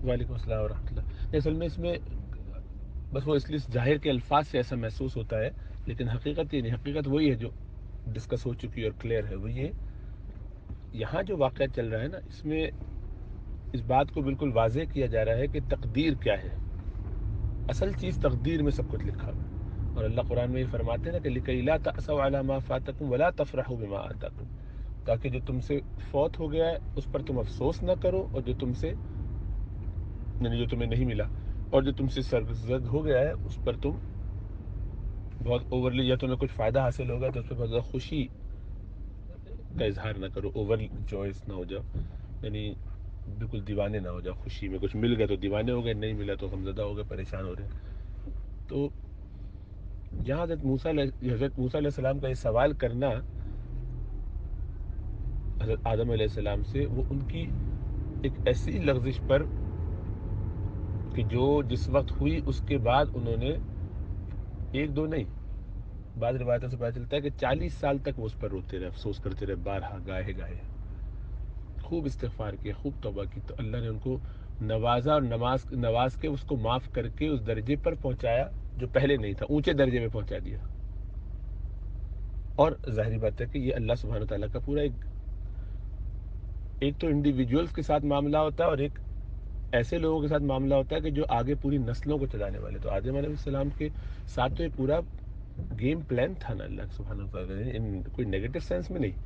وعلیکم السلام ورحمۃ اللہ۔ اصل میں اس میں بس وہ اس لیے ظاہر کے الفاظ سے ایسا محسوس ہوتا ہے، لیکن حقیقت یہ نہیں، حقیقت وہی ہے جو ڈسکس ہو چکی ہے اور کلیئر ہے۔ وہ یہ یہاں جو واقعہ چل رہا ہے نا، اس میں اس بات کو بالکل واضح کیا جا رہا ہے کہ تقدیر کیا ہے۔ اصل چیز تقدیر میں سب کچھ لکھا ہوا ہے، اور اللہ قرآن میں یہ فرماتے ہیں نا کہ لِكَيْ لَا تَأْسَوْا عَلَىٰ مَا فَاتَكُمْ وَلَا تَفْرَحُوا بِمَا آتَاكُمْ، تاکہ جو تم سے فوت ہو گیا ہے اس پر تم افسوس نہ کرو، اور جو تم سے یعنی جو تمہیں نہیں ملا، اور جو تم سے سرزد ہو گیا ہے اس پر تم بہت اوورلی، یا تمہیں کچھ فائدہ حاصل ہوگا تو اس پہ بہت زیادہ خوشی کا اظہار نہ کرو، اوور جوائس نہ ہو جاؤ، یعنی بالکل دیوانے نہ ہو جاؤ خوشی میں۔ کچھ مل گیا تو دیوانے ہو گئے، نہیں ملا تو غمزدہ ہو گئے، پریشان ہو رہے ہیں۔ تو یہاں حضرت موسیٰ علیہ السلام کا یہ سوال کرنا حضرت آدم علیہ السلام سے، وہ ان کی ایک ایسی لغزش پر کہ جو جس وقت ہوئی اس کے بعد انہوں نے ایک دو نہیں، بعض روایتوں سے پتہ چلتا ہے کہ 40 سال تک وہ اس پر روتے رہے، افسوس کرتے رہے، بارہا گاہے گاہے خوب استغفار کیا، خوب توبہ کی، تو اللہ نے ان کو نوازا، اور نواز کے اس کو معاف کر کے اس درجے پر پہنچایا جو پہلے نہیں تھا، اونچے درجے میں پہنچا دیا۔ اور ظاہری بات ہے کہ یہ اللہ سبحانہ تعالیٰ کا پورا ایک تو انڈیویجولز کے ساتھ معاملہ ہوتا ہے، اور ایک ایسے لوگوں کے ساتھ معاملہ ہوتا ہے کہ جو آگے پوری نسلوں کو چلانے والے۔ تو آدم علیہ السلام کے ساتھ تو یہ پورا گیم پلان تھا نا اللہ سبحانہ تعالیٰ، کوئی نیگیٹو سینس میں نہیں،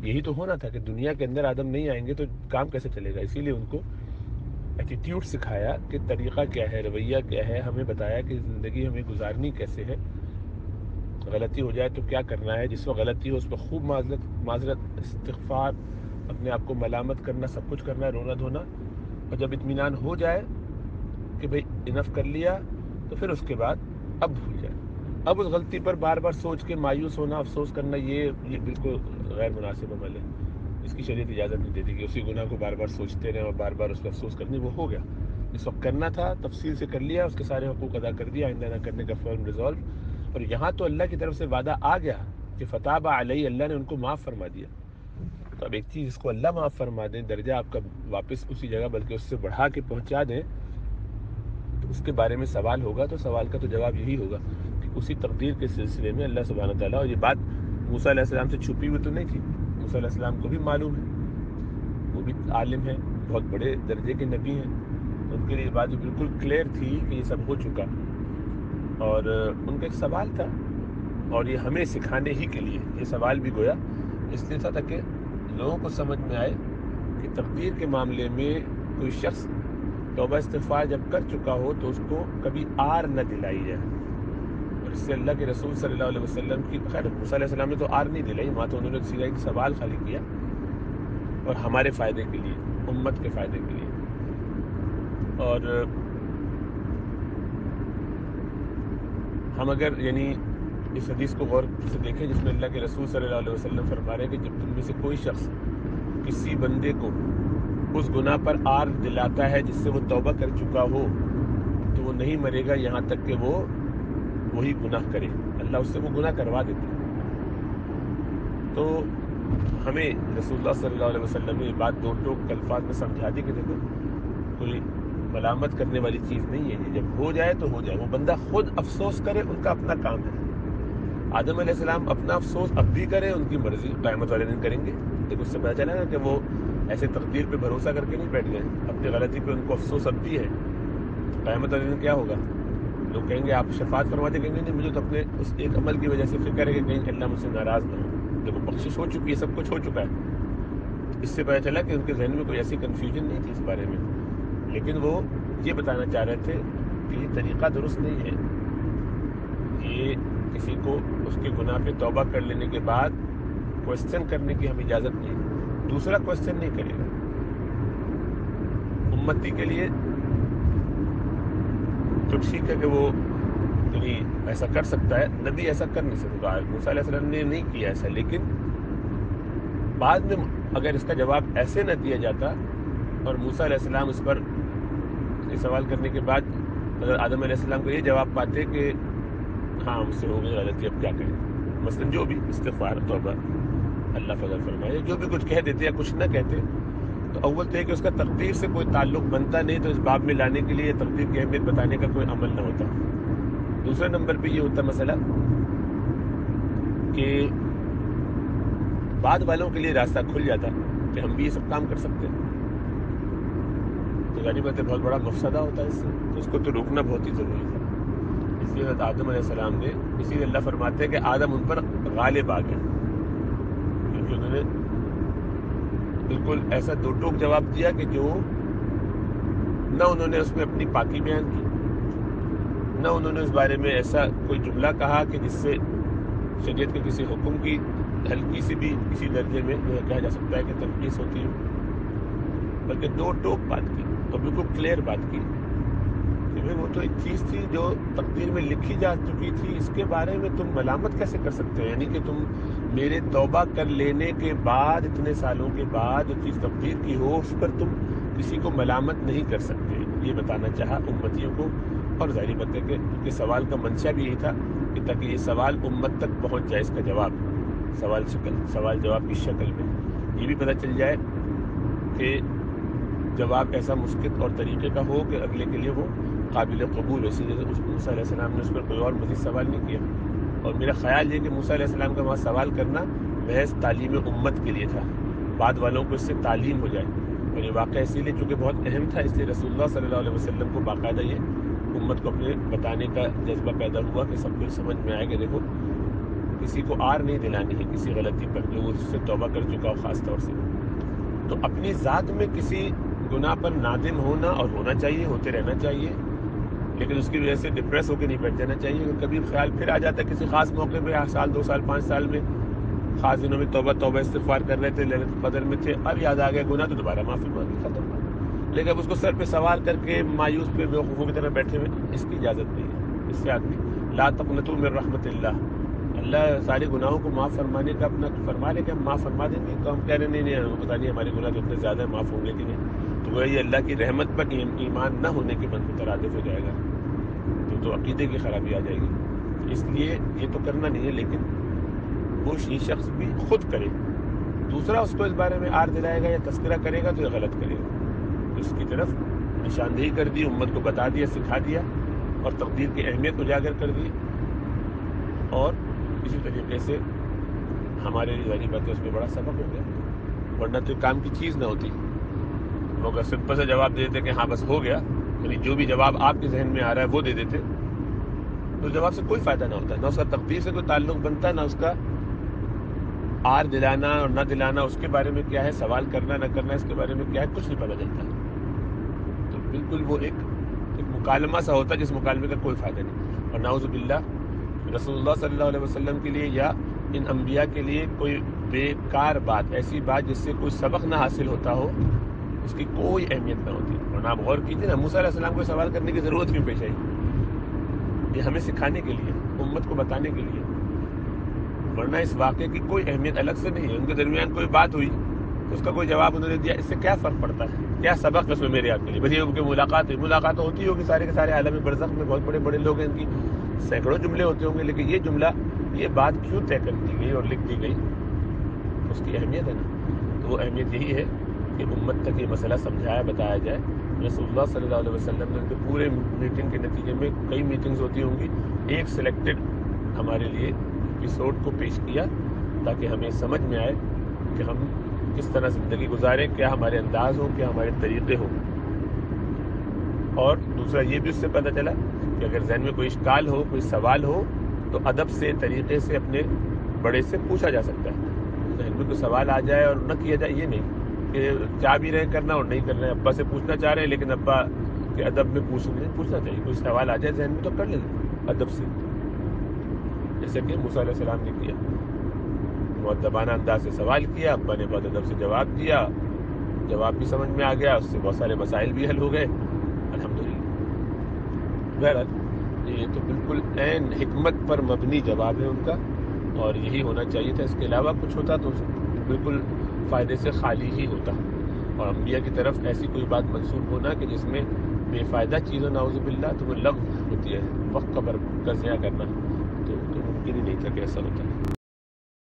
یہی تو ہونا تھا کہ دنیا کے اندر آدم نہیں آئیں گے تو کام کیسے چلے گا۔ اسی لیے ان کو ایٹیٹیوڈ سکھایا کہ طریقہ کیا ہے، رویہ کیا ہے، ہمیں بتایا کہ زندگی ہمیں گزارنی کیسے ہے، غلطی ہو جائے تو کیا کرنا ہے، جس وقت غلطی ہو اس پر خوب معذرت، استغفار، اپنے آپ کو ملامت کرنا، سب کچھ کرنا ہے، رونا دھونا، اور جب اطمینان ہو جائے کہ بھئی انف کر لیا تو پھر اس کے بعد اب بھول جائے۔ اب اس غلطی پر بار بار سوچ کے مایوس ہونا، افسوس کرنا، یہ بالکل غیر مناسب عمل ہے، اس کی شریعت اجازت نہیں دیتی کہ اسی گناہ کو بار بار سوچتے رہیں اور بار بار اس پر افسوس کرنے۔ وہ ہو گیا جس وقت کرنا تھا، تفصیل سے کر لیا، اس کے سارے حقوق ادا کر دیا، آئندہ نہ کرنے کا فرم ریزالو۔ اور یہاں تو اللہ کی طرف سے وعدہ آ گیا کہ فتاب علیہ، اللہ نے ان کو معاف فرما دیا۔ تو اب ایک چیز اس کو اللہ معاف فرما دیں، درجہ آپ کا واپس اسی جگہ بلکہ اس سے بڑھا کے پہنچا دیں، تو اس کے بارے میں سوال ہوگا، تو سوال کا تو جواب یہی ہوگا کہ اسی تقدیر کے سلسلے میں اللہ سبحانہ تعالیٰ، اور یہ بات موسیٰ علیہ السلام سے چھپی ہوئی تو نہیں تھی، موسیٰ علیہ السلام کو بھی معلوم ہے، وہ بھی عالم ہیں، بہت بڑے درجے کے نبی ہیں، ان کے لیے یہ بات بالکل کلیئر تھی کہ یہ سب ہو چکا، اور ان کا ایک سوال تھا، اور یہ ہمیں سکھانے ہی کے لیے یہ سوال بھی گویا اس لیے تھا تاکہ لوگوں کو سمجھ میں آئے کہ تقدیر کے معاملے میں کوئی شخص توبہ استغفار جب کر چکا ہو تو اس کو کبھی آر نہ دلائی جائے۔ اور اس سے اللہ کے رسول صلی اللہ علیہ وسلم کی، خیر موسیٰ علیہ السلام نے تو آر نہیں دلائی، وہاں تو انہوں نے سیدھا ایک سوال خالی کیا، اور ہمارے فائدے کے لیے، امت کے فائدے کے لیے۔ اور ہم اگر یعنی اس حدیث کو غور سے دیکھیں جس میں اللہ کے رسول صلی اللہ علیہ وسلم فرما رہے ہیں کہ جب تم میں سے کوئی شخص کسی بندے کو اس گناہ پر آر دلاتا ہے جس سے وہ توبہ کر چکا ہو، تو وہ نہیں مرے گا یہاں تک کہ وہ وہی گناہ کرے، اللہ اس سے وہ گناہ کروا دیتے ہیں۔ تو ہمیں رسول اللہ صلی اللہ علیہ وسلم نے یہ بات دو ٹوک الفاظ میں سمجھا دی کہ دیکھو کوئی ملامت کرنے والی چیز نہیں ہے، یہ جب ہو جائے تو ہو جائے، وہ بندہ خود افسوس کرے، ان کا اپنا کام ہے۔ آدم علیہ السلام اپنا افسوس اب بھی کریں، ان کی مرضی قیامت والے دن کریں گے۔ دیکھ اس سے پتہ چلا نا کہ وہ ایسے تقدیر پہ بھروسہ کر کے نہیں بیٹھ گئے، اپنی غلطی پہ ان کو افسوس اب بھی ہے۔ قیامت والے دن کیا ہوگا؟ لوگ کہیں گے آپ شفاعت فرماتے، کہیں گے نہیں مجھے تو اپنے اس ایک عمل کی وجہ سے فکر ہے کہ کہیں اللہ مجھ سے ناراض نہ ہو۔ دیکھو بخشش ہو چکی ہے، سب کچھ ہو چکا ہے۔ اس سے پتہ چلا کہ ان کے ذہن میں کوئی ایسی کنفیوژن نہیں تھی اس بارے میں، لیکن وہ یہ بتانا چاہ رہے تھے کہ یہ طریقہ درست نہیں ہے، یہ کسی کو اس کے گناہ پہ توبہ کر لینے کے بعد کوشچن کرنے کی ہم اجازت نہیں، دوسرا کوشچن نہیں کرے گا۔ امتی کے لیے تو ٹھیک ہے کہ وہ یعنی ایسا کر سکتا ہے، نبی ایسا کر نہیں سکتا، موسیٰ علیہ السلام نے نہیں کیا ایسا، لیکن بعد میں اگر اس کا جواب ایسے نہ دیا جاتا اور موسیٰ علیہ السلام اس پر یہ سوال کرنے کے بعد اگر آدم علیہ السلام کو یہ جواب پاتے کہ ہاں مجھ سے ہو گئی غلطی اب کیا کریں، مثلا جو بھی استغفار توبہ اللہ فضل فرمائے، جو بھی کچھ کہہ دیتے یا کچھ نہ کہتے، تو اول تو ہے کہ اس کا تقدیر سے کوئی تعلق بنتا نہیں، تو اس باب میں لانے کے لیے تقدیر کی اہمیت بتانے کا کوئی عمل نہ ہوتا۔ دوسرے نمبر پہ یہ ہوتا مسئلہ کہ بعد والوں کے لیے راستہ کھل جاتا کہ ہم بھی یہ سب کام کر سکتے ہیں، تو ظاہر بات ہے بہت بڑا مفسدہ ہوتا ہے اس سے، تو اس کو تو روکنا بہت ہی ضروری تھا۔ اس لیے حضرت آدم علیہ السلام نے، اسی لیے اللہ فرماتے ہیں کہ آدم ان پر غالب آ گئے، کیونکہ انہوں نے بالکل ایسا دو ٹوک جواب دیا کہ جو نہ انہوں نے اس میں اپنی پاکی بیان کی، نہ انہوں نے اس بارے میں ایسا کوئی جملہ کہا کہ جس سے شریعت کے کسی حکم کی ہلکی سی بھی کسی درجے میں کہا جا سکتا ہے کہ تنقیص ہوتی ہے، بلکہ دو ٹوک بات کی اور بالکل کلیئر بات کی کہ بھائی وہ تو ایک چیز تھی جو تقدیر میں لکھی جا چکی تھی، اس کے بارے میں تم ملامت کیسے کر سکتے ہو؟ یعنی کہ تم میرے توبہ کر لینے کے بعد، اتنے سالوں کے بعد جو چیز تقدیر کی ہو اس پر تم کسی کو ملامت نہیں کر سکتے، یہ بتانا چاہا امتیوں کو۔ اور ظاہری بات ہے کہ سوال کا منشا بھی یہی تھا کہ تاکہ یہ سوال امت تک پہنچ جائے، اس کا جواب سوال جواب کی شکل میں یہ بھی پتہ چل جائے کہ جواب ایسا مسکت اور طریقے کا ہو کہ اگلے کے لیے وہ قابل قبول ہو۔ جیسے موسیٰ علیہ السلام نے اس پر کوئی اور مزید سوال نہیں کیا، اور میرا خیال یہ کہ موسیٰ علیہ السلام کا وہاں سوال کرنا محض تعلیم امت کے لیے تھا، بعد والوں کو اس سے تعلیم ہو جائے۔ اور یہ واقعہ اسی لیے چونکہ بہت اہم تھا، اس لیے رسول اللہ صلی اللہ علیہ وسلم کو باقاعدہ یہ امت کو اپنے بتانے کا جذبہ پیدا ہوا کہ سب کچھ سمجھ میں آئے کہ دیکھو کسی کو آر نہیں دلانی ہے کسی غلطی پر جو اس سے توبہ کر چکا ہو، خاص طور سے تو اپنی ذات میں کسی گناہ پر نادم ہونا اور ہونا چاہیے، ہوتے رہنا چاہیے، لیکن اس کی وجہ سے ڈپریس ہو کے نہیں بیٹھ جانا چاہیے۔ کبھی خیال پھر آ جاتا ہے کسی خاص موقع پہ، سال 2 سال 5 سال میں خاص دنوں میں توبہ استغفار کر رہے تھے، لیلۃ القدر میں تھے، اب یاد آ گیا گناہ تو دوبارہ معافی مانگی، ختم۔ لیکن اب اس کو سر پہ سوار کر کے مایوس پہ بیوقوفوں کی طرح بیٹھے ہوئے، اس کی اجازت نہیں ہے۔ اس سے آدمی لا تقنطوا من رحمت اللہ سارے گناہوں کو معاف فرمانے کا اپنا فرما لے کہ ہم معاف فرما دیں گے، تو ہم کہہ رہے نہیں پتہ نہیں ہمارے گناہ تو اتنے زیادہ معاف ہوں گے کہ نہیں، تو وہ یہ اللہ کی رحمت پر ایمان نہ ہونے کے بند مترادف ہو جائے گا، تو عقیدے کی خرابی آ جائے گی۔ اس لیے یہ تو کرنا نہیں ہے، لیکن وہ شخص بھی خود کرے، دوسرا اس کو اس بارے میں آر دلائے گا یا تذکرہ کرے گا تو یہ غلط کرے گا۔ اس کی طرف نشاندہی کر دی، امت کو بتا دیا، سکھا دیا، اور تقدیر کی اہمیت اجاگر کر دی، اور اسی طریقے سے ہمارے لیے ظاہری بات ہے اس میں بڑا سبق ہو گیا، ورنہ تو کام کی چیز نہ ہوتی، وہ اگر سمپل سے جواب دے دیتے کہ ہاں بس ہو گیا، یعنی جو بھی جواب آپ کے ذہن میں آ رہا ہے وہ دے دیتے، تو جواب سے کوئی فائدہ نہ ہوتا، نہ اس کا تقدیر سے کوئی تعلق بنتا، نہ اس کا آر دلانا اور نہ دلانا اس کے بارے میں کیا ہے، سوال کرنا نہ کرنا اس کے بارے میں کیا ہے، کچھ نہیں پتہ چلتا۔ تو بالکل وہ ایک مکالمہ سا ہوتا ہے جس مکالمے کا کوئی فائدہ نہیں، اور نعوذ باللہ رسول اللہ صلی اللہ علیہ وسلم کے لیے یا ان انبیاء کے لیے کوئی بیکار بات، ایسی بات جس سے کوئی سبق نہ حاصل ہوتا ہو، اس کی کوئی اہمیت نہ ہوتی۔ اور آپ غور کیجیے نا، موسیٰ علیہ السلام کو سوال کرنے کی ضرورت کیوں پیش آئی؟ یہ ہمیں سکھانے کے لیے، امت کو بتانے کے لیے، ورنہ اس واقعے کی کوئی اہمیت الگ سے نہیں ہے۔ ان کے درمیان کوئی بات ہوئی، اس کا کوئی جواب انہوں نے دیا، اس سے کیا فرق پڑتا ہے، کیا سبق ہے اس میں میرے آپ کے لیے؟ بھئی ان کی ملاقات ہوتی ہوگی، سارے کے سارے عالم برزخ میں بہت بڑے بڑے لوگ ہیں، ان کی سینکڑوں جملے ہوتے ہوں گے، لیکن یہ بات کیوں طے کر دی گئی اور لکھ دی گئی؟ اس کی اہمیت ہے نا، تو وہ اہمیت یہی ہے کہ امت تک یہ مسئلہ سمجھایا، بتایا جائے۔ رسول اللہ صلی اللہ علیہ وسلم نے ان کے پورے میٹنگ کے نتیجے میں کئی میٹنگز ہوتی ہوں گی، ایک سلیکٹڈ ہمارے لیے ایپیسوڈ کو پیش کیا تاکہ ہمیں سمجھ میں آئے کہ ہم کس طرح زندگی گزاریں، کیا ہمارے انداز ہوں، کیا ہمارے طریقے ہوں۔ اور دوسرا یہ بھی اس سے پتہ چلا کہ اگر ذہن میں کوئی اشکال ہو، کوئی سوال ہو، تو ادب سے، طریقے سے اپنے بڑے سے پوچھا جا سکتا ہے۔ ذہن میں کوئی سوال آ جائے اور نہ کیا جائے، یہ نہیں کہ چاہ بھی رہے کرنا اور نہیں کر رہے ہیں، ابا سے پوچھنا چاہ رہے ہیں لیکن ابا کے ادب میں پوچھنا چاہیے۔ کوئی سوال آ جائے ذہن میں تو کر لیں ادب سے، جیسے کہ موسیٰ علیہ السلام نے کیا، مؤدبانہ انداز سے سوال کیا، ابا نے بہت ادب سے جواب دیا، جواب بھی سمجھ میں آ گیا، اس سے بہت سارے مسائل بھی حل ہو گئے، الحمدللہ۔ بہرحال یہ تو بالکل عین حکمت پر مبنی جواب ہے ان کا، اور یہی ہونا چاہیے تھا۔ اس کے علاوہ کچھ ہوتا تو بالکل فائدے سے خالی ہی ہوتا، اور انبیاء کی طرف ایسی کوئی بات منسوب ہونا کہ جس میں بے فائدہ چیزوں نعوذ باللہ، تو وہ لغو ہوتی ہے، وقت کا ضیاع کرنا، تو ممکن ہی نہیں تھا کہ ایسا ہوتا ہے۔